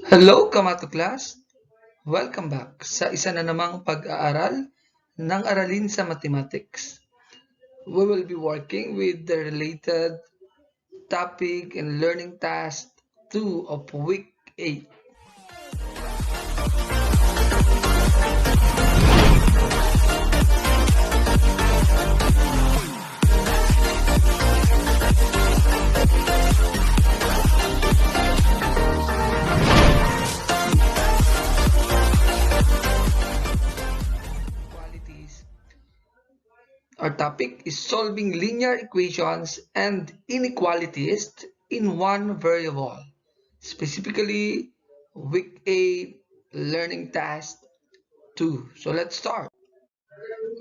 Hello, Kamato Class! Welcome back sa isa na namang pag-aaral ng aralin sa mathematics. We will be working with the related topic and learning task 2 of week 8. Our topic is solving linear equations and inequalities in one variable. Specifically, week 8 learning task 2. So let's start.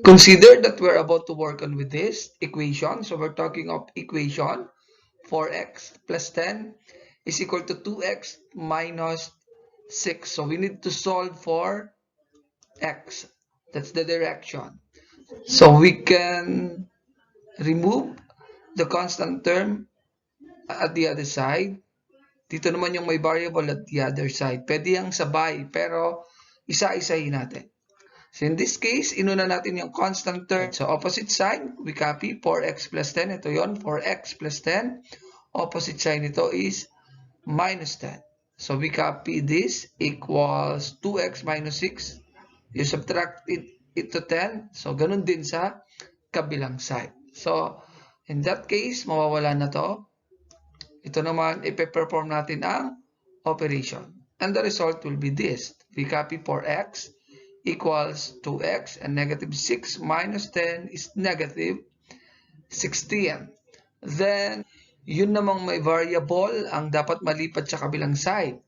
Consider that we're about to work on with this equation. So we're talking of equation 4x plus 10 is equal to 2x minus 6. So we need to solve for x. That's the direction. So we can remove the constant term at the other side. Dito naman yung may variable at the other side. Pwede yung sabay, pero isa-isahin natin. So in this case, inuna natin yung constant term. So opposite sign, we copy 4x plus 10. Ito yon 4x plus 10. Opposite sign nito is minus 10. So we copy this equals 2x minus 6. You subtract it to 10. So ganun din sa kabilang side. So in that case, mawawala na to. Ito naman, ipe-perform natin ang operation. And the result will be this. We copy 4x equals 2x and negative 6 minus 10 is negative 16. Then, yun namang may variable ang dapat malipat sa kabilang side.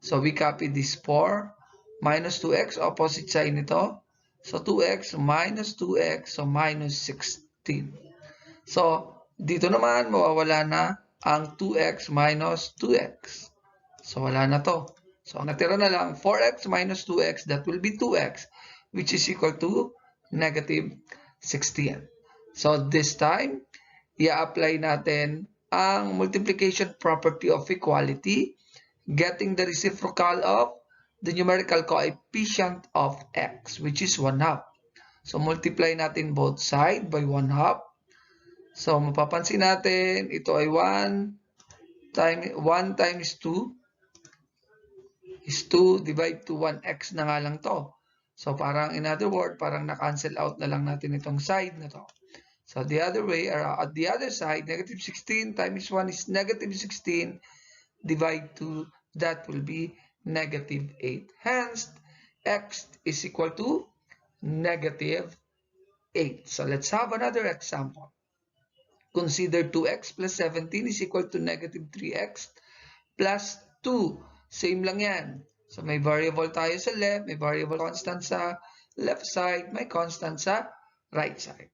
So, we copy this 4 minus 2x, opposite side nito. So, 2x minus 2x, so minus 16. So, dito naman, mawawala na ang 2x minus 2x. So, wala na to. So, ang natira na lang, 4x minus 2x, that will be 2x, which is equal to negative 16. So, this time, i-apply natin ang multiplication property of equality, getting the reciprocal of the numerical coefficient of x, which is 1/2. So, multiply natin both sides by 1/2. So, mapapansin natin, ito ay 1 times 2 is 2 divide to 1x na nga lang to. So, parang in other word, parang na-cancel out na lang natin itong side na to. So, the other way, at the other side, negative 16 times 1 is negative 16 divide to, that will be negative 8. Hence, x is equal to negative 8. So, let's have another example. Consider 2x plus 17 is equal to negative 3x plus 2. Same lang yan. So, may variable tayo sa left, may variable constant sa left side, may constant sa right side.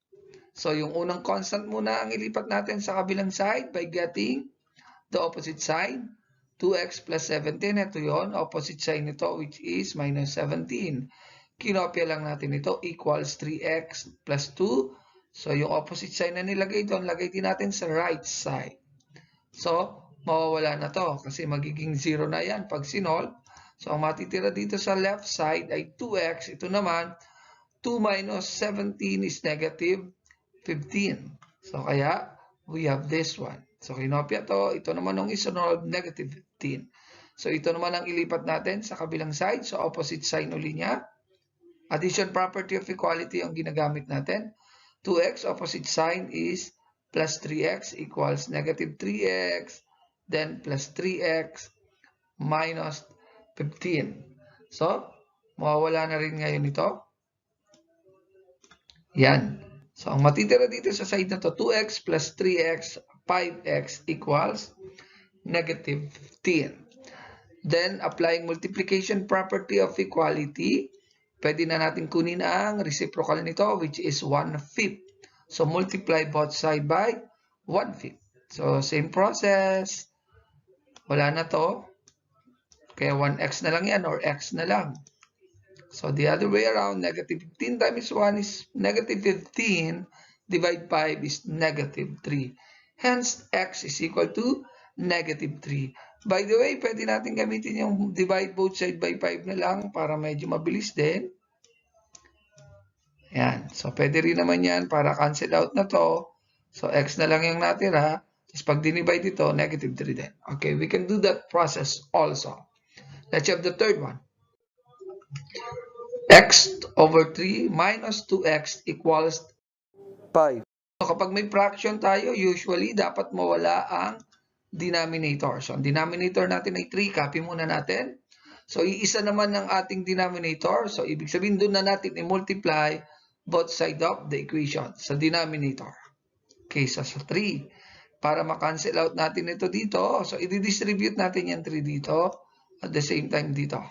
So, yung unang constant muna ang ilipat natin sa kabilang side by getting the opposite side. 2x plus 17, ito yon, opposite side nito, which is minus 17. Kinopya lang natin ito, equals 3x plus 2. So, yung opposite side na nilagay doon, lagay din natin sa right side. So, mawawala na to kasi magiging 0 na yan pag sinolve. So, ang matitira dito sa left side ay 2x. Ito naman, 2 minus 17 is negative 15. So, kaya we have this one. So, kinopya to. Ito naman nung isinolve, negative 15. So, ito naman ang ilipat natin sa kabilang side. So, opposite sign uli niya. Addition property of equality ang ginagamit natin. 2x, opposite sign is plus 3x equals negative 3x, then plus 3x minus 15. So, mawawala na rin ngayon ito. Yan. So, ang matitira dito sa side na to, 2x plus 3x, 5x equals negative 15. Then, applying multiplication property of equality, pwede na natin kunin ang reciprocal nito, which is 1/5. So, multiply both sides by 1/5. So, same process. Wala na to. Kaya 1x na lang yan or x na lang. So, the other way around, negative 15 times 1 is negative 15. Divide 5 is negative 3. Hence, x is equal to negative 3. By the way, pwede natin gamitin yung divide both side by 5 na lang para medyo mabilis din. Yan. So, pwede rin naman yan para cancel out na to. So, x na lang yung natira. Tapos, pag dinivide ito, negative 3 din. Okay, we can do that process also. Let's have the third one. X over 3 minus 2x equals 5. So, kapag may fraction tayo, usually, dapat mawala ang denominator. So, ang denominator natin ay 3. Copy muna natin. So, iisa naman ng ating denominator. So, ibig sabihin doon na natin i-multiply both sides of the equation sa denominator. Okay, so sa 3. Para ma-cancel out natin ito dito, so i-distribute natin yung 3 dito at the same time dito.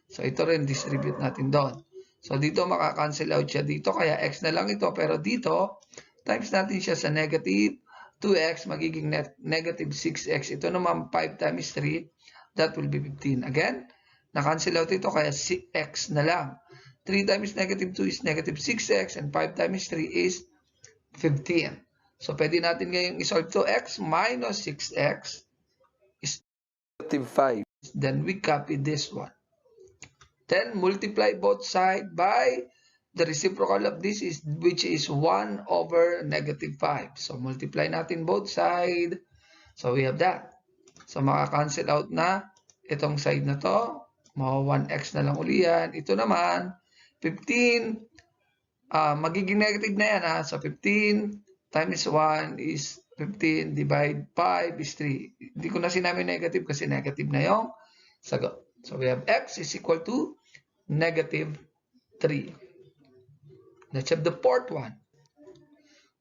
So ito rin distribute natin doon. So dito maka-cancel out siya dito, kaya x na lang ito. Pero dito, times natin siya sa negative 2x, magiging negative 6x. Ito naman 5 times 3, that will be 15. Again, na-cancel out ito, kaya 6x na lang. 3 times negative 2 is negative 6x and 5 times 3 is 15. So, pwede natin ngayong isolve to x minus 6x is negative 5. Then, we copy this one. Then, multiply both sides by the reciprocal of this, which is 1 over negative 5. So, multiply natin both sides. So, we have that. So, maka-cancel out na itong side na to. Mga 1x na lang uli yan. Ito naman, 15, magiging negative na yan ha. So 15 times 1 is 15, divide 5 is 3. Hindi ko na sinabi negative kasi negative na yung sagot. So we have x is equal to negative 3. Let's have the fourth one.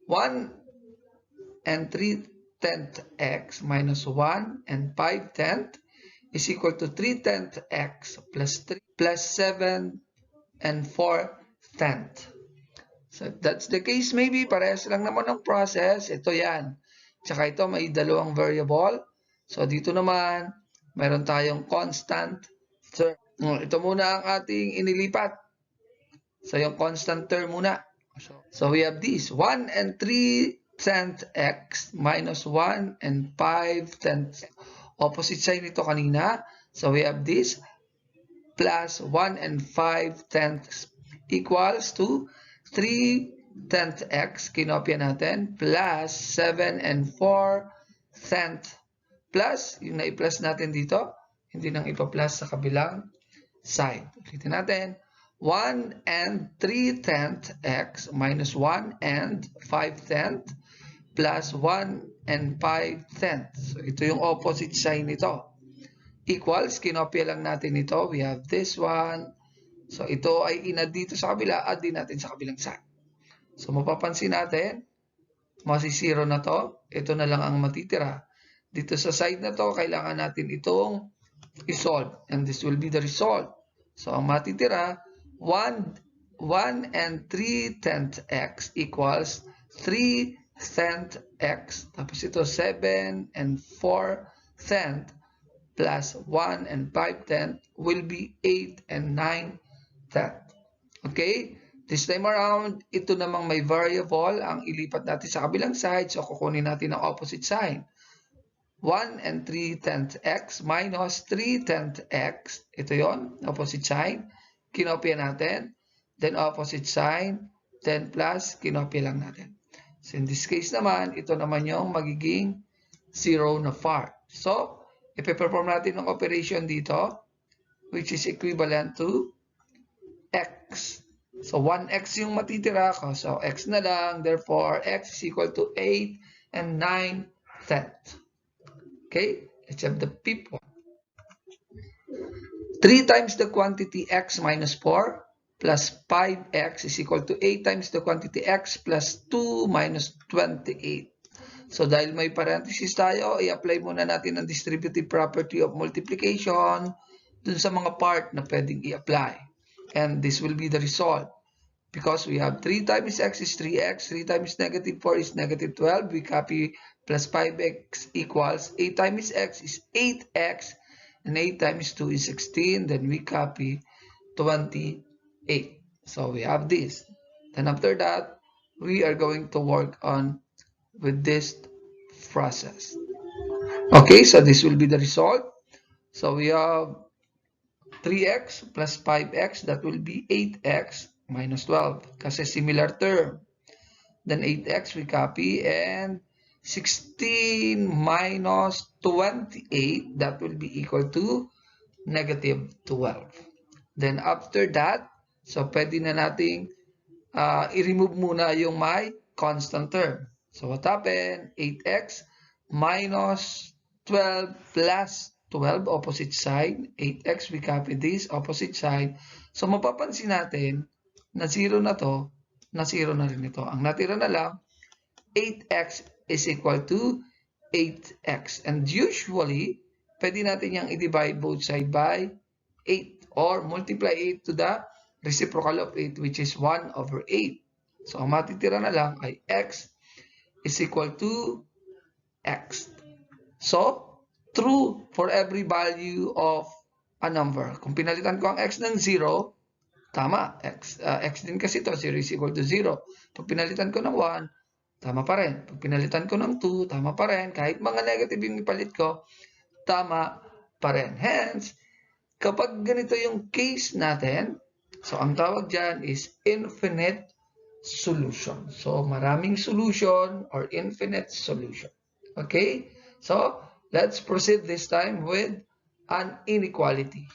1 and 3/10 x minus 1 and 5/10 is equal to 3/10 x plus 3 plus 7 and 4/10. So, that's the case maybe. Parehas lang naman ang process. Ito yan. Tsaka ito, may dalawang variable. So, dito naman, mayroon tayong constant term. Ito muna ang ating inilipat. So, yung constant term muna. So, we have this. 1 and 3/10 x minus 1 and 5/10. Opposite sign nito kanina. So, we have this plus 1 and 5/10 equals to 3/10 x, kinopya natin, plus 7 and 4/10 plus, yung na-plus natin dito, hindi nang ipa-plus sa kabilang side. Ulitin natin, 1 and 3/10 x minus 1 and 5/10 plus 1 and 5/10. So, ito yung opposite sign nito. Equals, kinopya lang natin ito. We have this one. So, ito ay inad dito sa kabila. Add din natin sa kabilang side. So, mapapansin natin, masisiro na to. Ito na lang ang matitira. Dito sa side na to, kailangan natin itong isolve. And this will be the result. So, ang matitira, 1 and 3/10 x equals 3/10 x. Tapos ito, 7 and 4/10 plus 1 and 5/10 will be 8 and 9/10. Okay? This time around, ito namang may variable ang ilipat natin sa kabilang side. So, kukunin natin ang opposite sign. 1 and 3/10 x minus 3/10 x. Ito yon, opposite sign. Kinopya natin. Then opposite sign. Then plus, kinopya lang natin. So, in this case naman, ito naman yung magiging 0 na part. So, ipe-perform natin ang operation dito, which is equivalent to x. So, 1x yung matitira ko. So, x na lang. Therefore, x is equal to 8 and 9/10. Okay? Let's have the fifth one. 3 times the quantity x minus 4 plus 5x is equal to 8 times the quantity x plus 2 minus 28. So, dahil may parenthesis tayo, i-apply muna natin ang distributive property of multiplication dun sa mga part na pwedeng i-apply. And this will be the result. Because we have 3 times x is 3x, 3 times negative 4 is negative 12. We copy plus 5x equals 8 times x is 8x, and 8 times 2 is 16. Then we copy 28. So we have this. Then after that, we are going to work on with this process. Okay, so this will be the result. So we have 3x plus 5x, that will be 8x minus 12 kasi similar term. Then 8x we copy, and 16 minus 28, that will be equal to negative 12. Then after that, so pwede na nating i-remove muna yung my constant term. So what happened? 8x minus 12 plus 12, opposite side. 8x, we copy this, opposite side. So mapapansin natin na 0 na to, na 0 na rin ito. Ang natira na lang, 8x is equal to 8x. And usually, pwede natin yung i-divide both side by 8 or multiply 8 to the reciprocal of 8, which is 1 over 8. So, ang matitira na lang ay x is equal to x. So, true for every value of a number. Kung pinalitan ko ang x ng 0, tama, x din kasi ito, 0 is equal to 0. Pag pinalitan ko ng 1, tama pa rin. Pag pinalitan ko ng 2, tama pa rin. Kahit mga negative yung ipalit ko, tama pa rin. Hence, kapag ganito yung case natin, so ang tawag dyan is infinite solution. So, maraming solution or infinite solution. Okay? So, let's proceed this time with an inequality.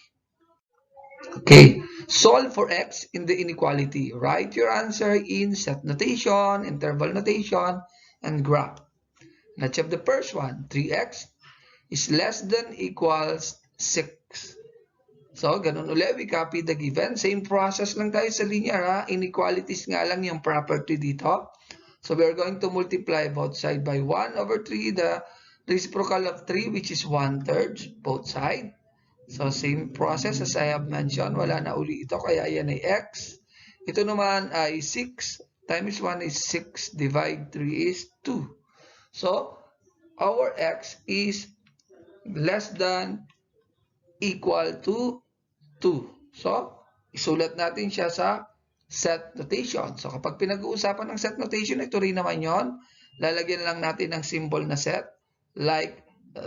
Okay, solve for x in the inequality. Write your answer in set notation, interval notation, and graph. Let's have the first one. 3x is less than equals 6. So, ganun ulit. We copy the given. Same process lang tayo sa linear, ha? Inequalities nga lang yung property dito. So, we are going to multiply both side by 1 over 3. The reciprocal of 3, which is 1/3, both side. So, same process as I have mentioned. Wala na uli ito, kaya yan ay x. Ito naman ay 6 times 1 is 6, divide 3 is 2. So, our x is less than equal to 2. So, isulat natin siya sa set notation. So, kapag pinag-uusapan ng set notation, ito rin naman yon. Lalagyan lang natin ng symbol na set like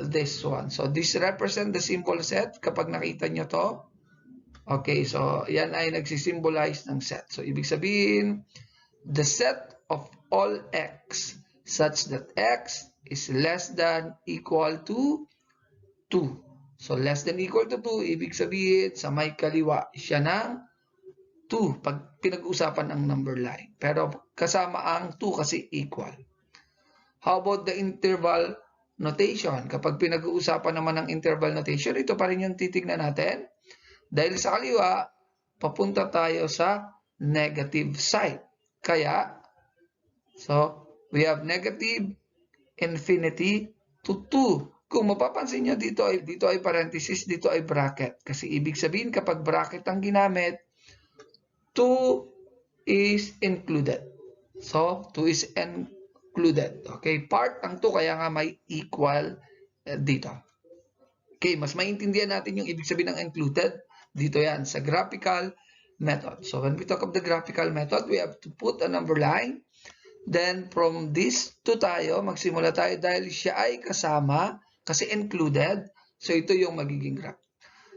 this one. So, this represent the symbol set kapag nakita nyo to. Okay, so yan ay nagsisimbolize ng set. So, ibig sabihin, the set of all x such that x is less than equal to 2. So, less than equal to 2, ibig sabihin, sa may kaliwa siya ng 2 pag pinag-usapan ang number line. Pero kasama ang 2 kasi equal. How about the interval notation? Kapag pinag-uusapan naman ng interval notation, ito pa rin yung titignan natin. Dahil sa kaliwa, papunta tayo sa negative side. Kaya, so, we have negative infinity to 2. Kung mapapansin nyo, dito ay parenthesis, dito ay bracket. Kasi ibig sabihin, kapag bracket ang ginamit, 2 is included. So, 2 is included. Okay, part ang 2, kaya nga may equal dito. Okay, mas maintindihan natin yung ibig sabihin ng included. Dito yan, sa graphical method. So, when we talk of the graphical method, we have to put a number line. Then, from this to tayo, magsimula tayo dahil siya ay kasama, kasi included. So, ito yung magiging graph.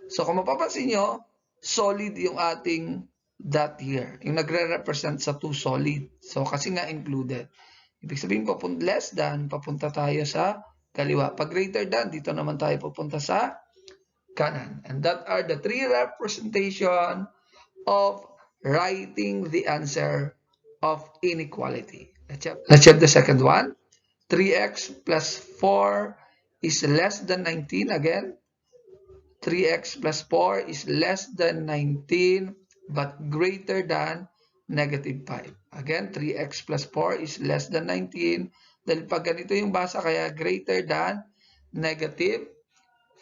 So, kung mapapansin nyo, solid yung ating dot here. Yung nagre-represent sa 2 solid. So, kasi nga included. Ibig sabihin, less than, papunta tayo sa kaliwa. Pag greater than, dito naman tayo pupunta sa kanan. And that are the 3 representation of writing the answer of inequality. Let's have the second one. 3x plus 4 is less than 19. Again, 3x plus 4 is less than 19 but greater than negative 5. Again, 3x plus 4 is less than 19. Dahil pag ganito yung basa, kaya greater than negative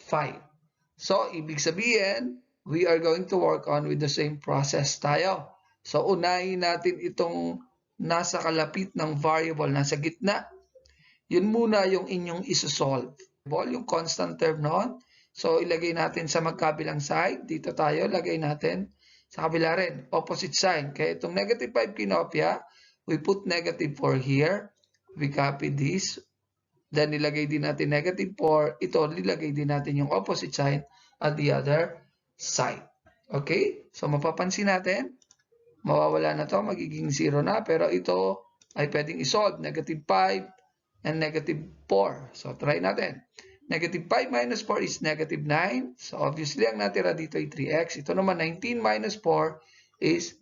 5. So, ibig sabihin, we are going to work on with the same process tayo. So, unahin natin itong nasa kalapit ng variable, nasa gitna. Yun muna yung inyong isosolve. Yung constant term noon. So, ilagay natin sa magkabilang side. Dito tayo, lagay natin sa kabila rin. Opposite sign. Kaya itong negative 5 kinopya, we put negative 4 here. We copy this. Then, nilagay din natin negative 4. Ito, nilagay din natin yung opposite sign at the other side. Okay? So, mapapansin natin, mawawala na to, magiging 0 na. Pero ito ay pwedeng isolve. Negative 5 and negative 4. So, try natin. Negative 5 minus 4 is negative 9. So, obviously, ang natira dito ay 3x. Ito naman, 19 minus 4 is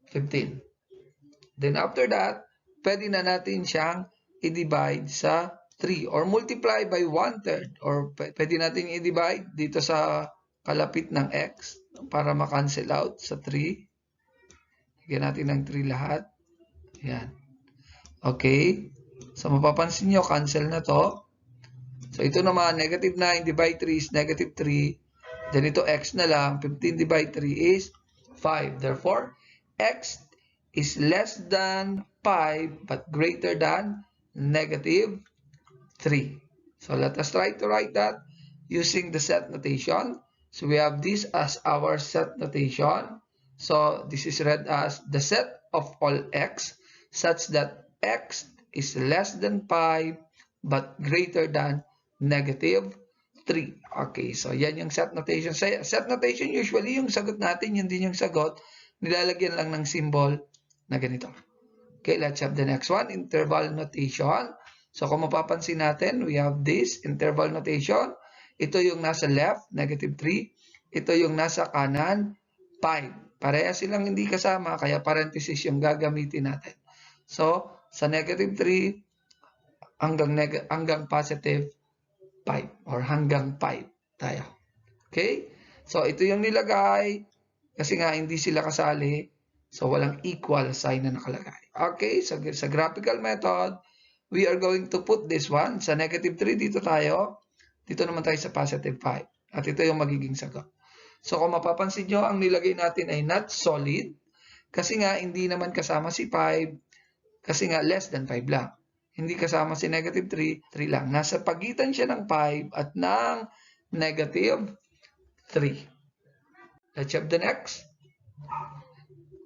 15. Then, after that, pwede na natin siyang i-divide sa 3 or multiply by 1/3. Or pwede natin i-divide dito sa kalapit ng x para ma-cancel out sa 3. Higyan natin ng 3 lahat. Yan. Okay. So, mapapansin nyo, cancel na to. So, ito naman, negative 9 divide 3 is negative 3. Then, ito x na lang. 15 divide 3 is 5. Therefore, x is less than 5 but greater than negative 3. So, let us try to write that using the set notation. So, we have this as our set notation. So, this is read as the set of all x such that x is less than 5 but greater than negative 3. Okay, so yan yung set notation. Set notation, usually yung sagot natin, yun din yung sagot. Nilalagyan lang ng symbol na ganito. Okay, let's have the next one, interval notation. So kung mapapansin natin, we have this interval notation. Ito yung nasa left, negative 3. Ito yung nasa kanan, 5. Pareha silang hindi kasama, kaya parenthesis yung gagamitin natin. So, sa negative 3 hanggang positive 5 or hanggang 5 tayo. Okay? So, ito yung nilagay kasi nga hindi sila kasali. So, walang equal sign na nakalagay. Okay? So, sa graphical method, we are going to put this one. Sa negative 3, dito tayo. Dito naman tayo sa positive 5. At ito yung magiging sagot. So, kung mapapansin nyo, ang nilagay natin ay not solid. Kasi nga, hindi naman kasama si 5. Kasi nga, less than 5 lang. Hindi kasama si negative 3, 3 lang. Nasa pagitan siya ng 5 at ng negative 3. Let's have the next.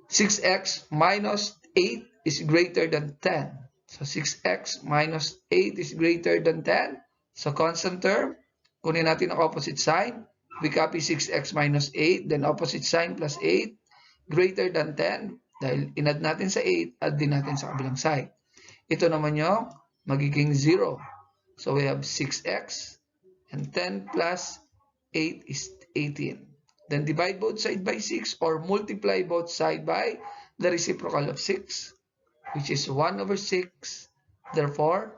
6x minus 8 is greater than 10. So, 6x minus 8 is greater than 10. So, constant term. Kunin natin ang opposite sign. We copy 6x minus 8, then opposite sign plus 8, greater than 10. Dahil inad natin sa 8, add din natin sa kabilang side. Ito naman yung magiging 0. So, we have 6x and 10 plus 8 is 18. Then, divide both sides by 6 or multiply both sides by the reciprocal of 6, which is 1 over 6. Therefore,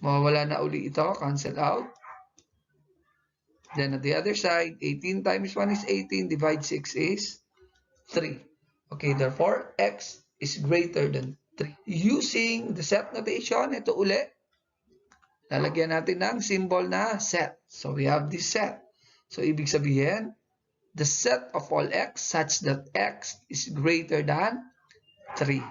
mawawala na uli ito, cancel out. Then, at the other side, 18 times 1 is 18, divide 6 is 3. Okay, therefore, x is greater than 3. Using the set notation, ito uli, lalagyan natin ng symbol na set. So, we have this set. So, ibig sabihin, the set of all x such that x is greater than 3.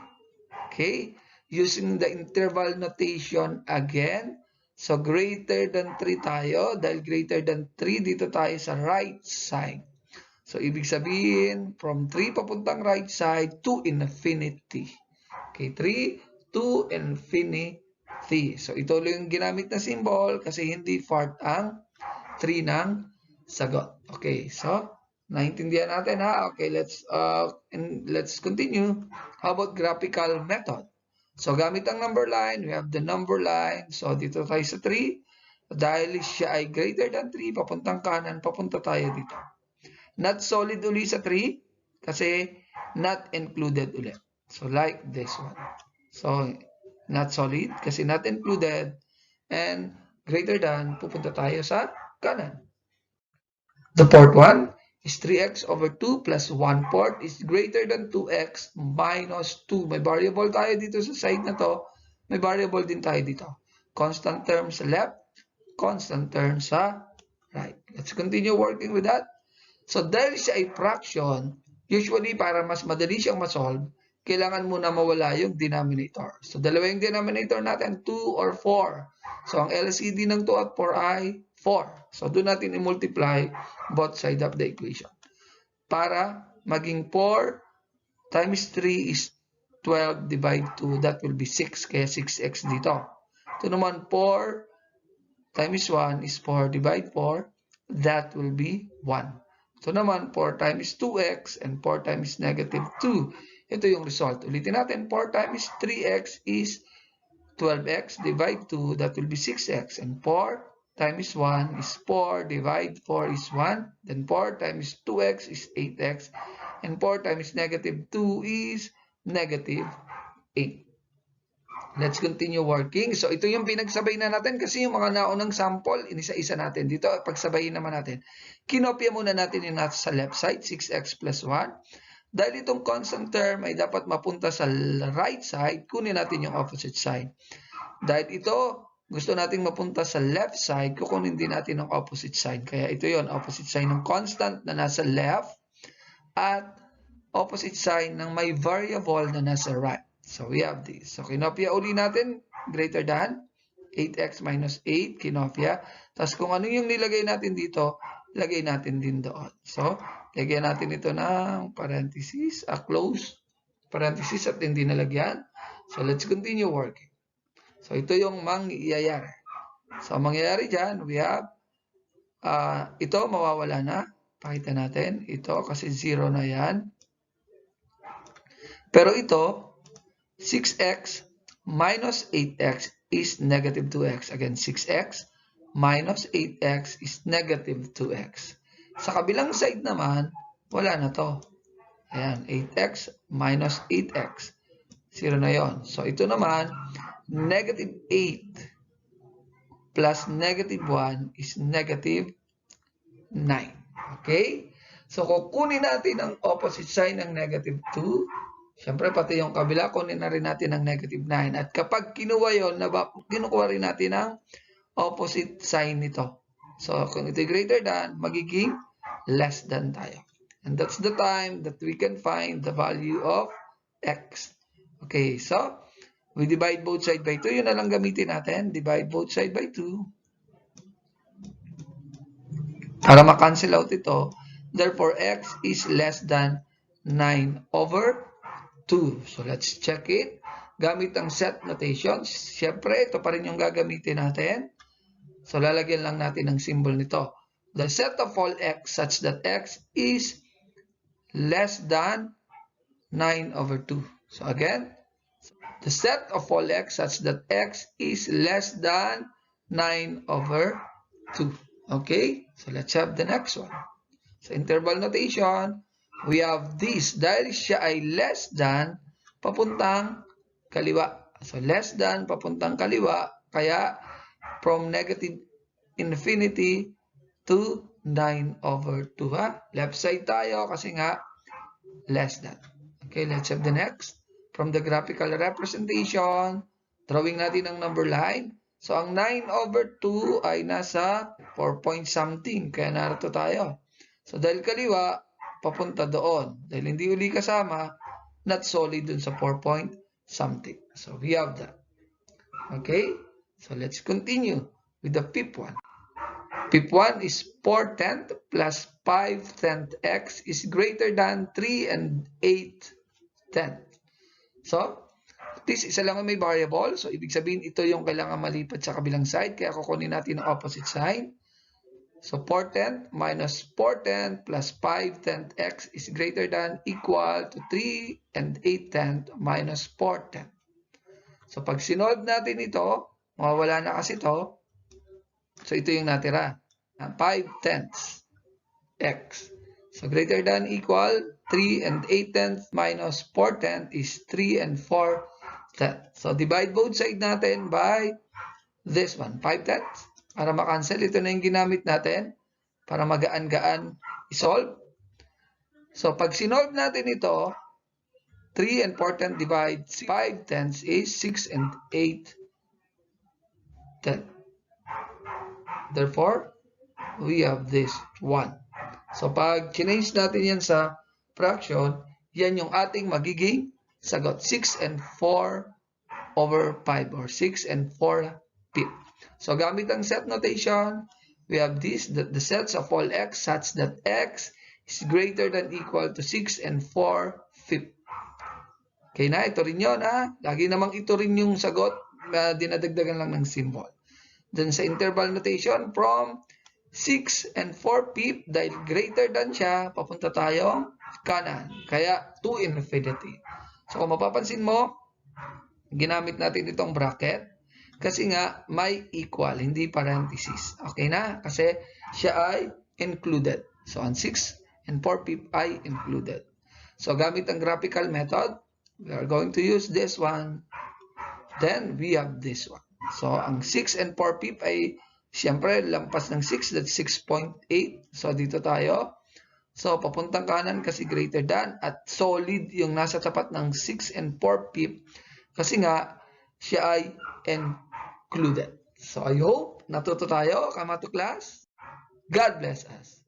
Okay? Using the interval notation again, so greater than 3 tayo. Dahil greater than 3, dito tayo sa right side. So, ibig sabihin, from 3 papuntang right side to infinity. Okay, 3 to infinity. So, ito lang yung ginamit na symbol kasi hindi part ang 3 ng sagot. Okay, so, naintindihan natin ha. Okay, let's continue. How about graphical method? So, gamit ang number line, we have the number line. So, dito tayo sa 3. Dahil siya ay greater than 3, papuntang kanan, papunta tayo dito. Not solid uli sa 3 kasi not included ulit. So, like this one. So, not solid kasi not included and greater than, pupunta tayo sa kanan. The fourth one is 3x over 2 plus 1/4 is greater than 2x minus 2. May variable tayo dito sa side na to. May variable din tayo dito. Constant term sa left, constant term sa right. Let's continue working with that. So, dahil siya ay fraction, usually para mas madali siyang masolve, kailangan muna mawala yung denominator. So, dalawa yung denominator natin, 2 or 4. So, ang LCD ng 2 at 4 ay 4. So, doon natin i-multiply both sides of the equation. Para maging 4 times 3 is 12 divide 2. That will be 6. Kaya 6x dito. Ito naman 4 times 1 is 4. Divide 4, that will be 1. Ito naman, 4 times 2x and 4 times negative 2. Ito yung result. Ulitin natin, 4 times 3x is 12x. Divide 2, that will be 6x. And 4 times 1 is 4. Divide 4 is 1. Then 4 times 2x is 8x. And 4 times negative 2 is negative 8. Let's continue working. So, ito yung pinagsabay na natin kasi yung mga naunang sample, inisa-isa natin. Dito, pagsabayin naman natin. Kinopya muna natin yung nasa left side, 6x plus 1. Dahil itong constant term ay dapat mapunta sa right side, kunin natin yung opposite side. Dahil ito, gusto nating mapunta sa left side, kukunin din natin ang opposite side. Kaya ito yon, opposite sign ng constant na nasa left at opposite sign ng may variable na nasa right. So, we have this. So, kinopya uli natin, greater than 8x minus 8, kinopya. Tapos, kung ano yung nilagay natin dito, lagay natin din doon. So, lagyan natin ito ng parenthesis, a close parenthesis at hindi nalagyan. So, let's continue working. So, ito yung mangyayari. So, mangyayari dyan, we have, ito mawawala na. Pakita natin. Ito kasi 0 na yan. Pero ito, 6x minus 8x is negative 2x. Again, 6x minus 8x is negative 2x. Sa kabilang side naman, wala na to. Ayan, 8x minus 8x. 0 na yon. So, ito naman, negative 8 plus negative 1 is negative 9. Okay? So, kukunin natin ang opposite sign ng negative 2. Siyempre, pati yung kabila, kunin na rin natin ang negative 9. At kapag kinuha yun, kinukuha rin natin ang opposite sign nito. So, kung ito greater than, magiging less than tayo. And that's the time that we can find the value of x. Okay, so, we divide both sides by 2. Yun na lang gamitin natin. Divide both sides by 2. Para ma-cancel out ito. Therefore, x is less than 9 over 2. So, let's check it. Gamit ang set notations. Siyempre, ito pa rin yung gagamitin natin. So, lalagyan lang natin ang symbol nito. The set of all x such that x is less than 9 over 2. So, again, the set of all x such that x is less than 9 over 2. Okay? So, let's have the next one. So, interval notation, we have this. Dahil siya ay less than, papuntang kaliwa. So, less than, papuntang kaliwa. Kaya, from negative infinity to 9 over 2. Ha? Left side tayo kasi nga, less than. Okay, let's have the next. From the graphical representation, drawing natin ang number line. So, ang 9 over 2 ay nasa 4 point something. Kaya narito tayo. So, dahil kaliwa, papunta doon. Dahil hindi uli kasama, not solid dun sa 4 point something. So, we have that. Okay? So, let's continue with the fifth one. Fifth one is 4/10 plus 5/10 x is greater than 3 and 8/10. So, this isa lang may variable. So, ibig sabihin, ito yung kailangan malipat sa kabilang side. Kaya kukunin natin ang opposite sign. So, 4/10 minus 4/10 plus 5/10 x is greater than equal to 3 and 8/10 minus 4/10. So, pag sinolve natin ito, mawawala na kasi ito. So, ito yung natira. 5/10 x. So, greater than equal 3 and 8/10 minus 4/10 is 3 and 4/10. So, divide both sides natin by this one, 5/10. Para makancel, ito na yung ginamit natin para magaan-gaan isolve. So, pag sinolve natin ito, 3 and 4/10 divides 5/10 is 6 and 8/10. Therefore, we have this 1. So, pag change natin yan sa fraction, yan yung ating magiging sagot. 6 and 4 over 5 or 6 and 4/5. So, gamit ang set notation, we have this, that the sets of all x such that x is greater than equal to 6 and 4/5. Okay na, ito rin yun. Lagi namang ito rin yung sagot, dinadagdagan lang ng symbol. Dun sa interval notation, from 6 and 4 pip, dahil greater than siya, papunta tayong kanan. Kaya 2 infinity. So kung mapapansin mo, ginamit natin itong bracket kasi nga may equal, hindi parenthesis. Okay na? Kasi siya ay included. So ang 6 and 4 pip ay included. So gamit ang graphical method, we are going to use this one. Then we have this one. So ang 6 and 4 pip ay siyempre lampas ng 6, that's 6.8. So dito tayo. So papuntang kanan kasi greater than, at solid yung nasa tapat ng 6 and 4 pip kasi nga siya ay included. So I hope natuto tayo, kamato class. God bless us.